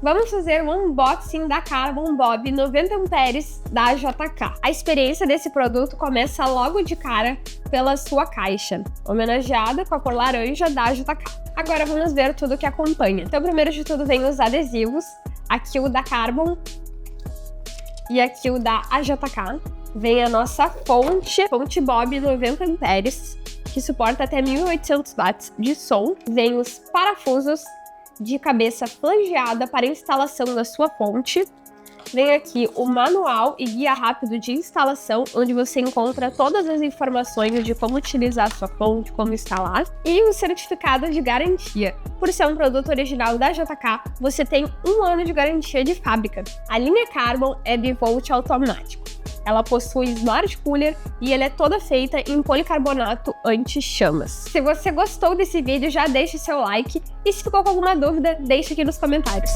Vamos fazer um unboxing da Carbon BOB 90 amperes da AJK. A experiência desse produto começa logo de cara pela sua caixa, homenageada com a cor laranja da AJK. Agora vamos ver tudo que acompanha. Então, primeiro de tudo vem os adesivos, aqui o da Carbon e aqui o da AJK. Vem a nossa fonte BOB 90 amperes, que suporta até 1800 watts de som. Vem os parafusos de cabeça flangeada para instalação da sua fonte. Vem aqui o manual e guia rápido de instalação, onde você encontra todas as informações de como utilizar a sua fonte, como instalar. E o certificado de garantia. Por ser um produto original da AJK, você tem 1 ano de garantia de fábrica. A linha Carbon é bivolt automático. Ela possui Smart Cooler e ela é toda feita em policarbonato anti-chamas. Se você gostou desse vídeo, já deixe seu like e se ficou com alguma dúvida, deixe aqui nos comentários.